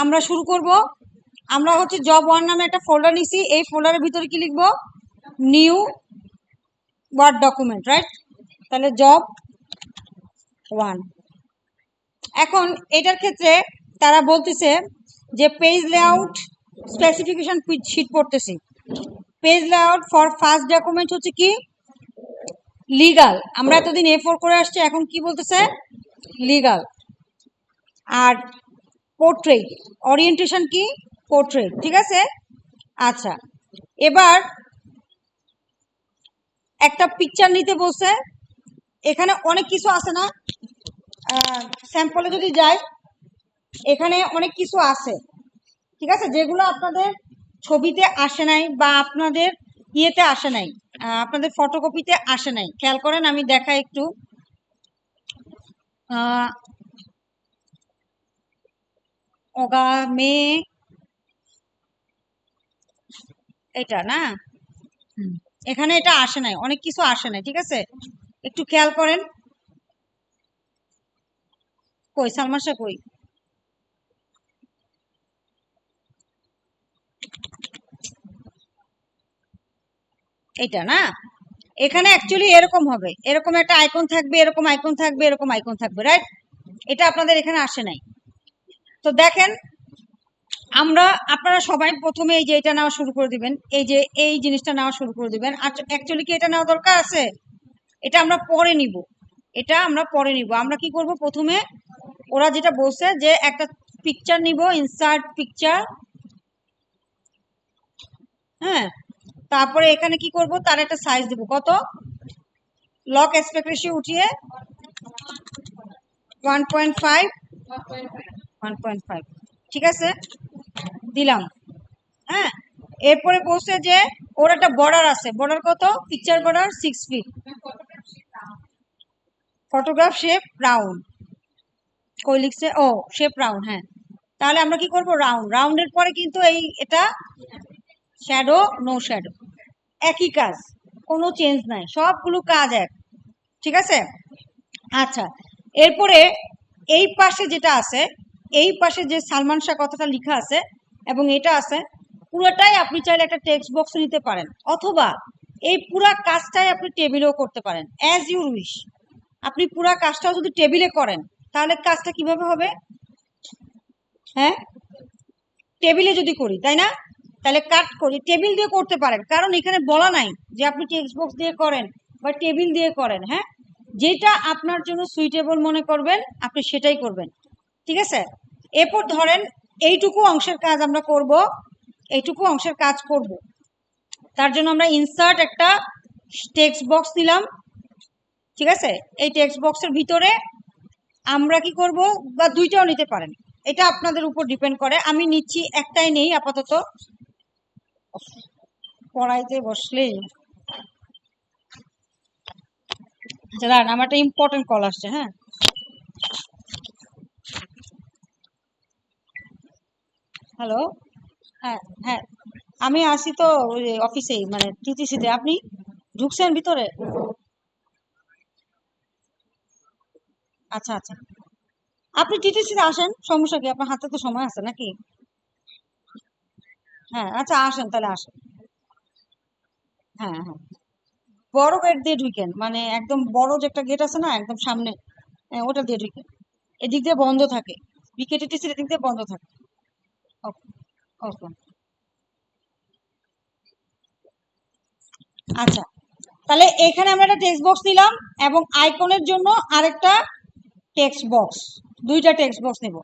আমরা শুরু করব। আমরা হচ্ছে জব 1 নামে একটা ফোল্ডার নিছি। এই ফোল্ডারের ভিতরে কি লিখবো? New word document, right? তাহলে জব 1। এখন এটার ক্ষেত্রে তারা বলতেছে যে পেজ লেআউট স্পেসিফিকেশন শীট পড়তেছি। Page layout for first document হচ্ছে কি লিগাল। আমরা এতদিন A4 করে আসছি, এখন কি বলতেছে? লিগাল। আর পোর্ট্রেট ওরিয়েন্টেশন কি? পোর্ট্রেট, ঠিক আছে। আচ্ছা, এবার একটা পিকচার নিতে বলছে। এখানে অনেক কিছু আছে না, স্যাম্পলে যদি যাই এখানে অনেক কিছু আছে, ঠিক আছে, যেগুলো আপনাদের ছবিতে আসে নাই বা আপনাদের ইয়েতে আসে নাই, আপনাদের ফটোকপিতে আসে নাই। খেয়াল করেন, আমি দেখাই একটু। মে এটা না, এখানে এটা আসে নাই, অনেক কিছু আসে নাই, ঠিক আছে। একটু খেয়াল করেন। কই সালমান শাহ কই? এটা না, এখানে অ্যাকচুয়ালি এরকম হবে, এরকম একটা আইকন থাকবে, এরকম আইকন থাকবে, এরকম আইকন থাকবে, রাইট? এটা আপনাদের এখানে আসে নাই। তো দেখেন, আপনারা সবাই প্রথমে এই যে এটা নেওয়া শুরু করে দিবেন, এই যে এই জিনিসটা নেওয়া শুরু করে দিবেন। অ্যাকচুয়ালি কি এটা নেওয়া দরকার আছে? এটা আমরা পরে নিব, এটা আমরা পরে নিব। আমরা কি করব, প্রথমে ওরা যেটা বলছে যে একটা পিকচার নিব, ইনসার্ট পিকচার, হ্যাঁ। তারপরে এখানে কি করব, তার একটা সাইজ দেব, কত? লক অ্যাসপেক্ট রেশিও উঠিয়ে 1.5, 1.5, ঠিক আছে, দিলাম। হ্যাঁ, এরপরে বলছে যে ওর একটা বর্ডার আছে, বর্ডার কত? Picture border 6 feet. Photograph shape round, কই লিখছে? ও শেপ রাউন্ড, হ্যাঁ। তাহলে আমরা কি করব, রাউন্ড। রাউন্ডের পরে কিন্তু এটা শ্যাডো, নো শ্যাডো, একই কাজ, কোনো চেঞ্জ নাই, সবগুলো কাজ এক, ঠিক আছে। আচ্ছা, এরপরে এই পাশে যেটা আছে, এই পাশে যে সালমান শাহ কথাটা লেখা আছে এবং এটা আছে, পুরোটাই আপনি চাইলে একটা টেক্সট বক্স নিতে পারেন, অথবা এই পুরা কাজটাই আপনি টেবিলেও করতে পারেন, অ্যাজ ইউর উইশ। আপনি পুরা কাজটাও যদি টেবিলে করেন তাহলে কাজটা কিভাবে হবে? হ্যাঁ, টেবিলে যদি করি, তাই না? তাহলে কাট করি, টেবিল দিয়ে করতে পারেন, কারণ এখানে বলা নাই যে আপনি টেক্সট বক্স দিয়ে করেন বা টেবিল দিয়ে করেন। হ্যাঁ, যেটা আপনার জন্য সুইটেবল মনে করবেন আপনি সেটাই করবেন, ঠিক আছে। এরপর ধরেন এইটুকু অংশের কাজ আমরা করব, এইটুকু অংশের কাজ করব, তার জন্য আমরা ইনসার্ট একটা টেক্সট বক্স দিলাম, ঠিক আছে। এই টেক্সট বক্সের ভিতরে আমরা কি করব, বা দুইটাও নিতে পারেন, এটা আপনাদের উপর ডিপেন্ড করে। আমি নিচ্ছি একটাই, নেই আপাতত, পড়াইতে বসলেই। আচ্ছা দাঁড়ান, আমার একটা ইম্পর্টেন্ট কল আসছে, হ্যাঁ। হ্যালো, হ্যাঁ হ্যাঁ, আমি আসি তো ওই অফিসেই, মানে টিটিসিতে। আপনি ঢুকছেন ভিতরে? আচ্ছা আচ্ছা, আপনি টিটিসিতে আসেন, সমস্যা কি? আপনার হাতে তো সময় আছে নাকি? হ্যাঁ আচ্ছা, আসেন তাহলে, আসেন। হ্যাঁ হ্যাঁ, বড় গেট দিয়ে ঢুকেন, মানে একদম বড় যে একটা গেট আছে না একদম সামনে, হ্যাঁ, ওটা দিয়ে ঢুকেন। এদিক দিয়ে বন্ধ থাকে, বিকেটিটিসির এদিক দিয়ে বন্ধ থাকে। ওকে ওকে, আচ্ছা। তাহলে এখানে আমরা একটা টেক্সট বক্স নিলাম এবং আইকনের জন্য আরেকটা টেক্সট বক্স, দুইটা টেক্সট বক্স নেব।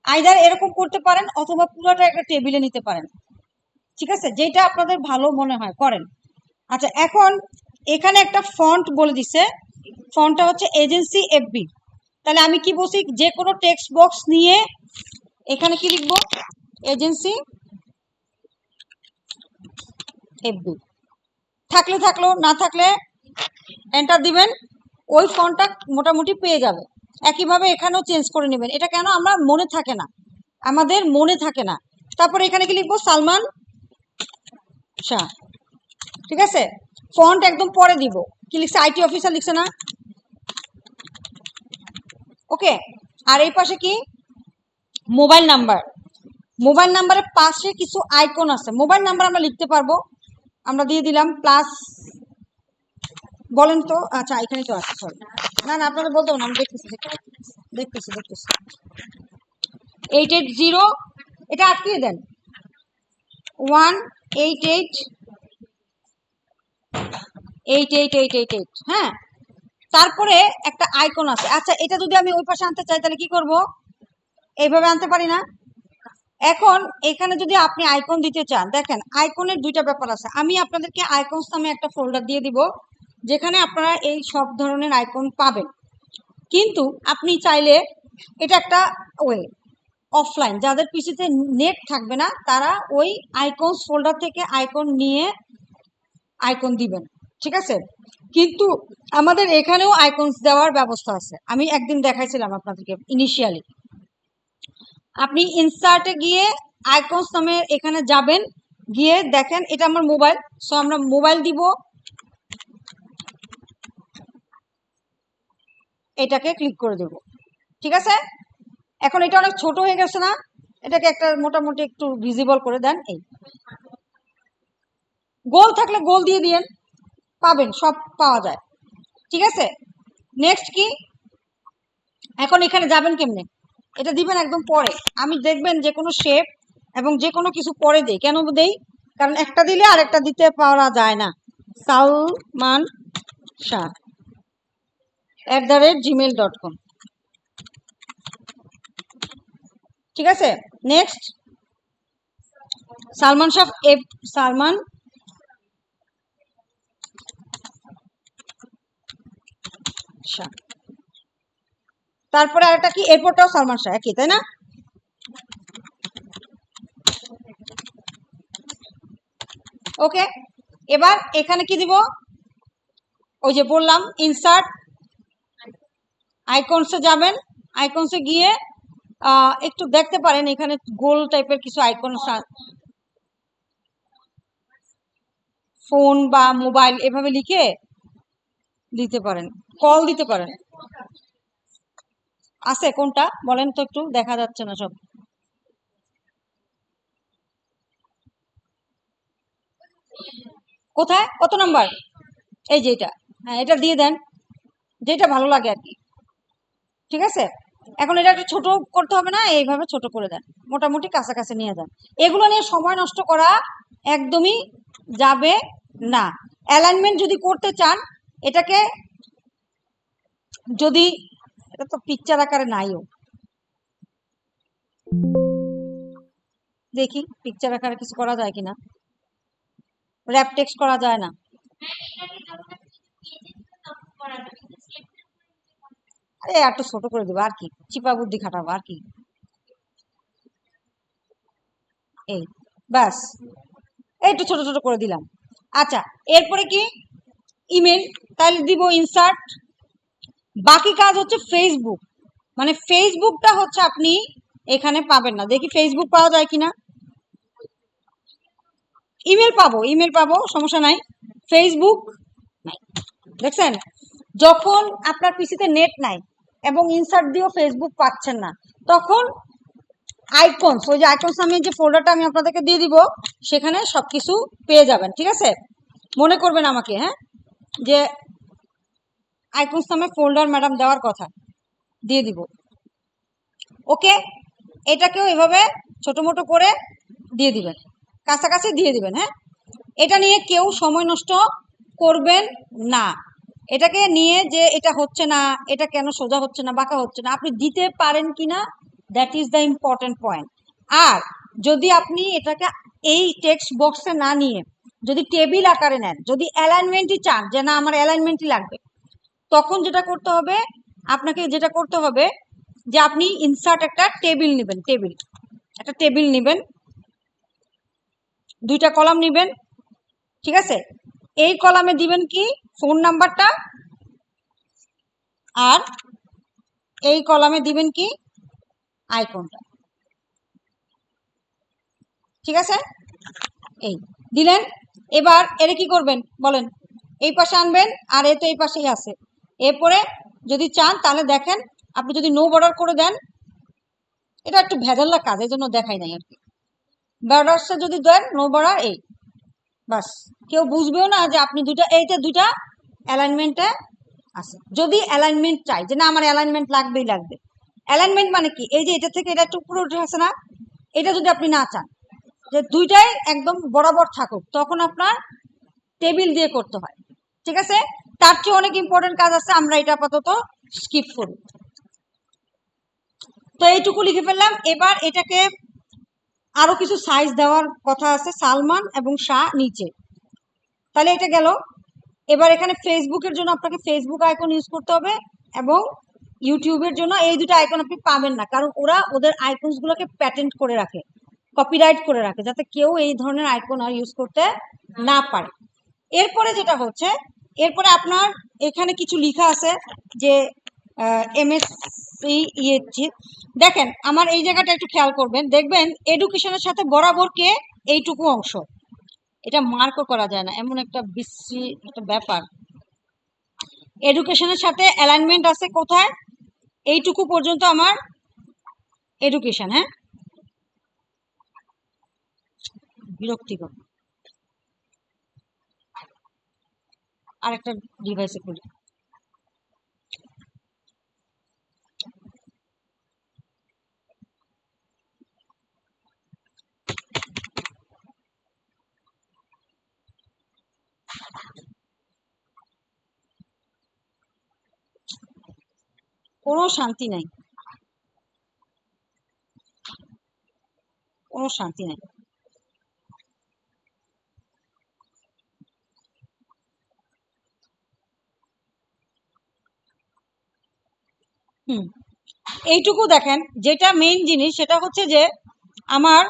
আইদার এরকম করতে পারেন অথবা পুরোটা একটা টেবিলে নিতে পারেন, ঠিক আছে, যেটা আপনাদের ভালো মনে হয় করেন। আচ্ছা, এখন এখানে একটা ফন্ট বলে দিছে, ফন্টটা হচ্ছে এজেন্সি এফবি। তাহলে আমি কি বলছি, যে কোনো টেক্সট বক্স নিয়ে এখানে কি লিখবো, এজেন্সি এফবি। থাকলে থাকলো, না থাকলে এন্টার দিবেন, ওই ফন্টটা মোটামুটি পেয়ে যাবে। একইভাবে এখানেও চেঞ্জ করে নেবেন। এটা কেন আমরা মনে থাকে না, আমাদের মনে থাকে না। তারপর এখানে কি লিখবো, সালমান শাহ, ঠিক আছে। ফন্ট একদম পরে দিব, কি লিখছে, আইটি অফিসার লিখছে না, ওকে। আর এই পাশে কি, মোবাইল নাম্বার, মোবাইল নাম্বারের পাশে কিছু আইকন আছে, মোবাইল নাম্বার আমরা লিখতে পারবো, আমরা দিয়ে দিলাম প্লাস, বলেন তো, আচ্ছা এখানে তো আছে, সরি না না আপনাদের বলতে না, আমি দেখতেছি 880, এটা আটকিয়ে দেন, 1888888, হ্যাঁ। তারপরে একটা আইকন আছে, আচ্ছা এটা যদি আমি ওই পাশে আনতে চাই তাহলে কি করব, এইভাবে আনতে পারি না? এখন এখানে যদি আপনি আইকন দিতে চান, দেখেন আইকনের দুইটা ব্যাপার আছে, আমি আপনাদেরকে আইকনস নামে একটা ফোল্ডার দিয়ে দিব যেখানে আপনারা এই সব ধরনের আইকন পাবেন, কিন্তু আপনি চাইলে এটা একটা ওয়ে অফলাইন, যাদের পিসিতে নেট থাকবে না তারা ওই আইকনস ফোল্ডার থেকে আইকন নিয়ে আইকন দিবেন, ঠিক আছে। কিন্তু আমাদের এখানেও আইকনস দেওয়ার ব্যবস্থা আছে, আমি একদিন দেখাইছিলাম আপনাদেরকে ইনিশিয়ালি। আপনি ইনসার্টে গিয়ে আইকনস নামে এখানে যাবেন, গিয়ে দেখেন এটা আমার মোবাইল, সো আমরা মোবাইল দিব, এটাকে ক্লিক করে দেব, ঠিক আছে। এখন এটা অনেক ছোট হয়ে গেছে না, এটাকে একটা মোটামুটি একটু ভিজিবল করে দেন, এই গোল থাকলে গোল দিয়ে দিয়েন, পাবেন, সব পাওয়া যায়, ঠিক আছে। নেক্সট কি, এখন এখানে যাবেন কেমনে, এটা দিবেন একদম পরে, আমি দেখবেন যে কোনো শেপ এবং যে কোনো কিছু পরে দেই, কেন দেই, কারণ একটা দিলে আরেকটা দিতে পারা যায় না। সালমান শাহ @gmail.com, ঠিক আছে। নেক্সট সালমান শাহ, তারপরে আরেকটা কি, এরপরটাও সালমান শাহ একই, তাই না? ওকে, এবার এখানে কি দিব, ওই যে বললাম ইনসার্ট, আইকনসে যাবেন, আইকনসে গিয়ে একটু দেখতে পারেন এখানে গোল টাইপের কিছু আইকন, ফোন বা মোবাইল এভাবে লিখে দিতে পারেন, কল দিতে পারেন। আছে কোনটা বলেন তো একটু, দেখা যাচ্ছে না সব, কোথায়, কত নাম্বার, এই যে এটা, হ্যাঁ এটা দিয়ে দেন, যেটা ভালো লাগে আর কি, ঠিক আছে। এখন এটা একটু ছোট করতে হবে না, এইভাবে ছোট করে দেন, মোটামুটি কাছাকাছি নিয়ে যান, এগুলো নিয়ে সময় নষ্ট করা একদমই যাবে না। অ্যালাইনমেন্ট যদি করতে চান, এটাকে যদি, এটা তো পিকচার আকারে নাইও, দেখি পিকচার আকারে কিছু করা যায় কিনা, র্যাপ টেক্সট করা যায় না, আরে একটু ছোট করে দেবো আর কি, চিপা বুদ্ধি খাটাবো আর কি, এই ব্যাস, একটু ছোট ছোট করে দিলাম। আচ্ছা এরপরে কি, ইমেল, তাহলে দিব ইনসার্ট, বাকি কাজ হচ্ছে ফেসবুক, মানে ফেসবুকটা হচ্ছে আপনি এখানে পাবেন না, দেখি ফেসবুক পাওয়া যায় কিনা, ইমেল পাবো সমস্যা নাই, ফেসবুক নাই, দেখছেন, যখন আপনার পিসিতে নেট নাই এবং ইনসার্ট দিয়েও ফেসবুক পাচ্ছেন না, তখন আইকনস, ওই যে আইকনস নামে যে ফোল্ডারটা আমি আপনাদেরকে দিয়ে দিব, সেখানে সবকিছু পেয়ে যাবেন, ঠিক আছে। মনে করবেন আমাকে, হ্যাঁ, যে আইকনস নামে ফোল্ডার ম্যাডাম দেওয়ার কথা, দিয়ে দিব, ওকে। এটাকেও এভাবে ছোট মোটো করে দিয়ে দিবেন, কাছাকাছি দিয়ে দিবেন, হ্যাঁ। এটা নিয়ে কেউ সময় নষ্ট করবেন না, এটাকে নিয়ে যে এটা হচ্ছে না, এটা কেন সোজা হচ্ছে না, বাঁকা হচ্ছে না, আপনি দিতে পারেন কিনা, that is the important point. আর যদি আপনি এটাকে এই টেক্সট বক্সে না নিয়ে যদি টেবিল আকারে নেন, যদি অ্যালাইনমেন্টই চান যে না আমার অ্যালাইনমেন্টই লাগবে, তখন যেটা করতে হবে, আপনাকে যেটা করতে হবে যে আপনি ইনসার্ট একটা টেবিল নেবেন, একটা টেবিল নেবেন, দুইটা কলাম নেবেন, ঠিক আছে। এই কলামে দিবেন কি ফোন নাম্বারটা, আর এই কলামে দিবেন কি আইকনটা, ঠিক আছে, এই দিলেন। এবার এর কি করবেন বলেন, এই পাশে আনবেন, আর এ তো এই পাশেই আছে, এরপরে যদি চান তাহলে দেখেন, আপনি যদি নো বর্ডার করে দেন, এটা একটু ভেজাল্লা কাজ, এই জন্য দেখাই নাই আর কি, বর্ডার্সে যদি দেন নো বর্ডার এই, বাস কেউ বুঝবেও না যে আপনি দুইটা, এইটা দুইটা অ্যালাইনমেন্টে আছে। যদি অ্যালাইনমেন্ট চাই যে না আমার অ্যালাইনমেন্ট লাগবেই লাগবে, অ্যালাইনমেন্ট মানে কি, এই যে এটা থেকে এটা একটু উপরে উঠে আছে না, এটা যদি আপনি না চান যে দুইটাই একদম বরাবর থাকুক, তখন আপনার টেবিল দিয়ে করতে হয়। ঠিক আছে, তার চেয়ে অনেক ইম্পর্টেন্ট কাজ আছে, আমরা এটা আপাতত স্কিপ করি। তো এইটুকু লিখে ফেললাম। এবার এটাকে আরো কিছু সাইজ দেওয়ার কথা আছে, সালমান এবং শাহ নিচে, তাহলে এটা গেল। এবার এখানে ফেসবুকের জন্য আপনাকে ফেসবুক আইকন ইউজ করতে হবে, এবং ইউটিউবের জন্য এই দুটো আইকন আপনি পাবেন না, কারণ ওরা ওদের আইকনস গুলোকে প্যাটেন্ট করে রাখে, কপিরাইট করে রাখে, যাতে কেউ এই ধরনের আইকন আর ইউজ করতে না পারে। এরপরে যেটা হচ্ছে, এরপরে আপনার এখানে কিছু লেখা আছে যে এমএসসি ইএসসি, দেখেন আমার এই জায়গাটা একটু খেয়াল করবেন, দেখবেন এডুকেশনের সাথে বরাবর কে এইটুকু অংশ, এটা মার্কও করা যায় না, এমন একটা বিশ্রী একটা ব্যাপার। এডুকেশনের সাথে অ্যালাইনমেন্ট আছে কোথায়, এইটুকু পর্যন্ত আমার এডুকেশন। হ্যাঁ, বিরক্তিকর। আরেকটা ডিভাইসে করি। কোনো শান্তি নাই, কোনো শান্তি নাই। হুম, এইটুকু দেখেন, যেটা মেইন জিনিস সেটা হচ্ছে যে আমার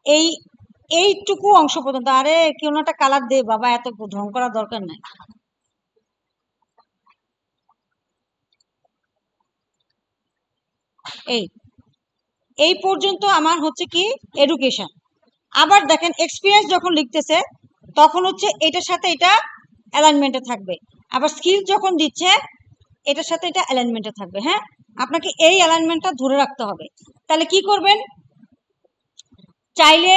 এই এইটুকু অংশ পর্যন্ত, আরে কেউ একটা কালার দে বাবা, এত ঢং করার দরকার নাই। এই এই পর্যন্ত আমার হচ্ছে কি এডুকেশন। আবার দেখেন এক্সপিরিয়েন্স যখন লিখতেছে তখন হচ্ছে এটার সাথে এটা অ্যালাইনমেন্টে থাকবে, আবার স্কিল যখন দিচ্ছে এটার সাথে এটা অ্যালাইনমেন্টে থাকবে। হ্যাঁ, আপনাকে এই অ্যালাইনমেন্টটা ধরে রাখতে হবে। তাহলে কি করবেন, চাইলে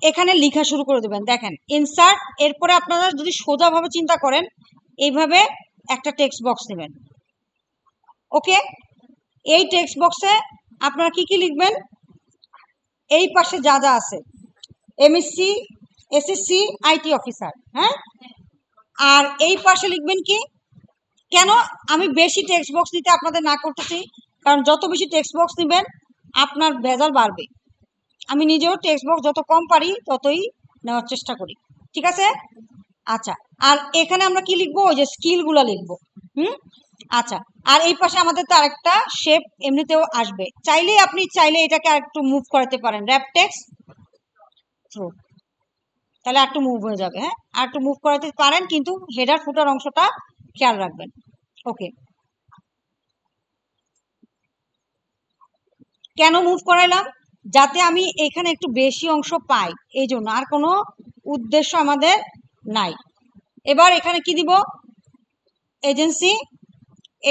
এখানে লেখা শুরু করে দেবেন। দেখেন ইনসার্ট, এরপরে আপনারা যদি সোজাভাবে চিন্তা করেন এইভাবে একটা টেক্সট বক্স নেবেন। ওকে, এই টেক্সট বক্সে আপনারা কি কি লিখবেন, এই পাশে যা যা আছে, এমএসসি, এসএসসি, আইটি অফিসার। হ্যাঁ, আর এই পাশে লিখবেন কি, কেন আমি বেশি টেক্সট বক্স নিতে আপনাদের না করতেছি, কারণ যত বেশি টেক্সট বক্স নেবেন আপনার ভেজাল বাড়বে। আমি নিজেও টেক্সট বক্স যত কম পারি ততই নেওয়ার চেষ্টা করি। ঠিক আছে, আচ্ছা। আর এখানে আমরা কি লিখবো, ওই যে স্কিল গুলা লিখবো। হুম, আচ্ছা। আর এই পাশে আমাদের তো আরেকটা শেপ এমনিতেও আসবে, চাইলে আপনি চাইলে এটাকে আরেকটু মুভ করাতে পারেন, র্যাপ টেক্সট থ্রু, তাহলে একটু মুভ হয়ে যাবে। হ্যাঁ, আর একটু মুভ করাতে পারেন, কিন্তু হেডার ফুটার অংশটা খেয়াল রাখবেন। ওকে, কেন মুভ করাইলাম, যাতে আমি এখানে একটু বেশি অংশ পাই, এই জন্য, আর কোনো উদ্দেশ্য আমাদের নাই। এবার এখানে কি দিব, এজেন্সি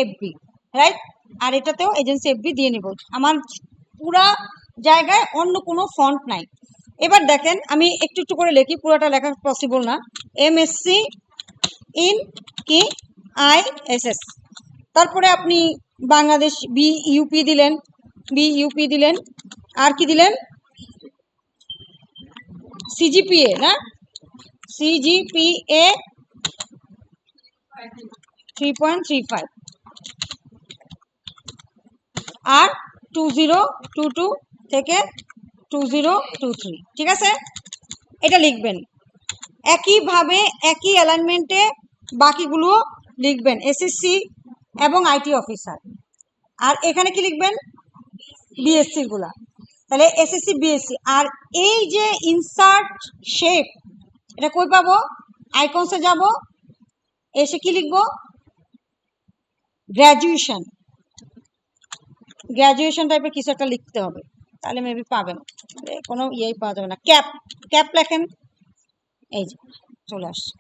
এফবি, রাইট, আর এটাতেও এজেন্সি এফবি দিয়ে নিব। আমার পুরা জায়গায় অন্য কোনো ফন্ট নাই। এবার দেখেন আমি একটু একটু করে লিখি, পুরোটা লেখা পসিবল না। এমএসসি ইন কি আইএসএস, তারপরে আপনি বাংলাদেশ বিইউপি দিলেন, বিইউপি দিলেন, আর কি দিলেন, সিজিপিএ না, সিজিপিএ 3.35, আর 2022 থেকে 2023। ঠিক আছে, এটা লিখবেন। একইভাবে একই অ্যালাইনমেন্টে বাকিগুলো লিখবেন, এসএসসি এবং আইটি অফিসার। আর এখানে কি লিখবেন, বিএসসি গুলা, তাহলে এসএসসি বিএসসি। আর এই যে ইনসার্ট শেপ, এটা কই পাবো, আইকনসে যাব, এসে কি লিখবো, গ্র্যাজুয়েশন, গ্র্যাজুয়েশন টাইপের কিছু একটা লিখতে হবে, তাহলে মেবি পাবেন, কোনো ইয়েই পাওয়া যাবে না। ক্যাপ, ক্যাপ লেখেন, এই যে চলে আসছে।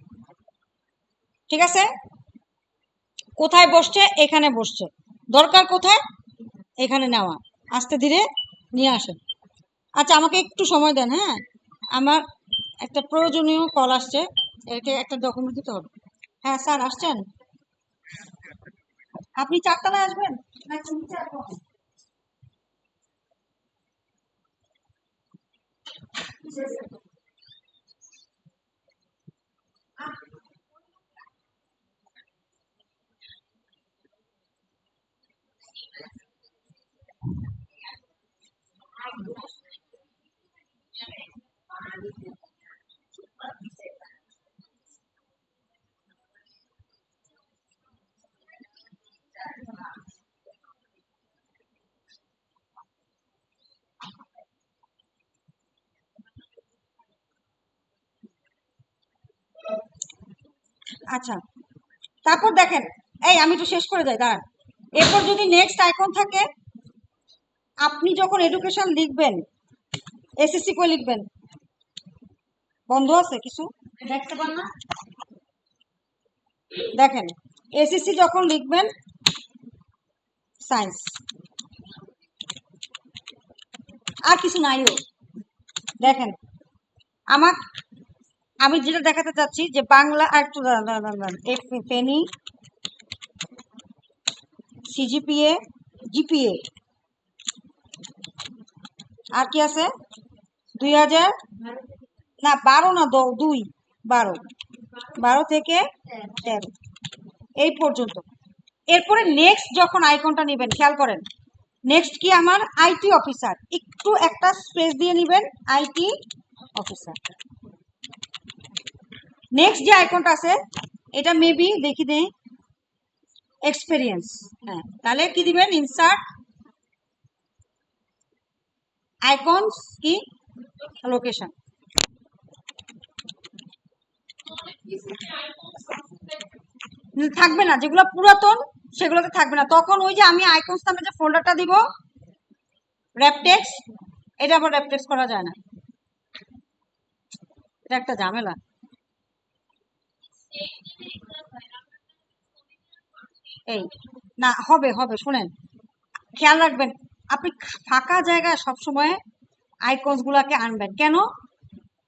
ঠিক আছে, কোথায় বসছে, এখানে বসছে, দরকার কোথায়, এখানে নেওয়া, আস্তে ধীরে নিয়ে আসেন। আচ্ছা, আমাকে একটু সময় দেন। হ্যাঁ, আমার একটা প্রয়োজনীয় কল আসছে, এটা একটা ডকুমেন্ট দিতে হবে। হ্যাঁ স্যার, আসছেন? আপনি 4 তলায় আসবেন নাকি নিচে আসবো? আচ্ছা, তারপর দেখেন, এই আমি তো শেষ করে যাই, দাঁড়ান। এরপর যদি নেক্সট আইকন থাকে, আপনি যখন এডুকেশন লিখবেন, এসএসসি করে লিখবেন, বন্ধ আছে কিছু দেখতে পান না? দেখেন, এসএসসি যখন লিখবেন, সায়েন্স, আর কিছু নাইও। দেখেন, আমার আমি যেটা দেখাতে চাচ্ছি যে বাংলা, আর একটু ফেনী, সিজিপিএ, জিপিএ, আর কি আছে 2000, না 12 না 2, 12 থেকে 13 এই পর্যন্ত। এরপরে নেক্সট যখন আইকনটা নেবেন, খেয়াল করেন, নেক্সট কি আমার আইটি অফিসার, একটু একটা স্পেস দিয়ে নেবেন, আইটি অফিসার। নেক্সট যে আইকনটা আছে, এটা মেবি দেখি দেই, এক্সপেরিয়েন্স। হ্যাঁ, তাহলে কি দিবেন, ইনসার্ট আইকনস, কি লোকেশন। থাকবে না, যেগুলো পুরাতন সেগুলোতে থাকবে না। তখন ওই যে আমি আইকনস নামে যে ফোল্ডারটা দিব, র্যাপটেক্স, এটা আবার র্যাপটেক্স করা যায় না, এটা একটা ঝামেলা। এই না, হবে হবে, শুনেন, খেয়াল রাখবেন, আপনি ফাঁকা জায়গায় সবসময় আইকনস গুলাকে আনবেন। কেন?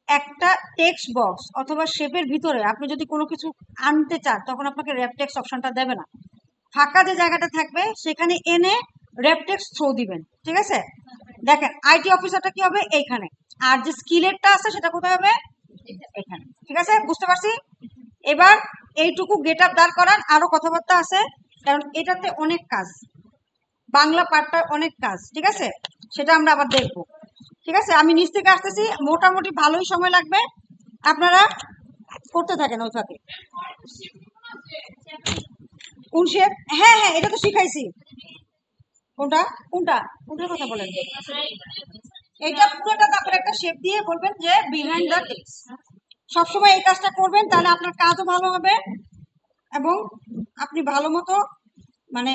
একটা টেক্সট বক্স অথবা শেপের ভিতরে আপনি যদি কোনো কিছু আনতে চান, তখন আপনাকে র্যাপটেক্স অপশনটা দেবে না। ফাঁকা যে জায়গাটা থাকবে সেখানে এনে র্যাপটেক্স থ্রো দিবেন, ঠিক আছে? দেখেন, আইটি অফিসারটা কি হবে এইখানে, আর যে স্কিলেরটা আছে সেটা কোথায় হবে, এখানে। ঠিক আছে, বুঝতে পারছি। এবার এইটুকু গেট আপ দাঁড় করান, আরো কথাবার্তা আছে, কারণ এটাতে অনেক কাজ, বাংলা পাঠটা অনেক কাজ, ঠিক আছে? সেটা আমরা আবার দেখবো। ঠিক আছে, আমি নিচ থেকে আসতেছি, মোটামুটি ভালোই সময় লাগবে, আপনারা করতে থাকেন ওই ফাঁকে। কোন শেপ? হ্যাঁ হ্যাঁ, এটা তো শিখাইছি। কোনটা? কোনটা? কোনটার কথা বলেন? এটা পুরোটা, তারপরে একটা শেপ দিয়ে বলবেন যে বিহাইন্ড দ্য টেক্সট। সবসময় এই কাজটা করবেন, তাহলে আপনার কাজও ভালো হবে এবং আপনি ভালো মতো মানে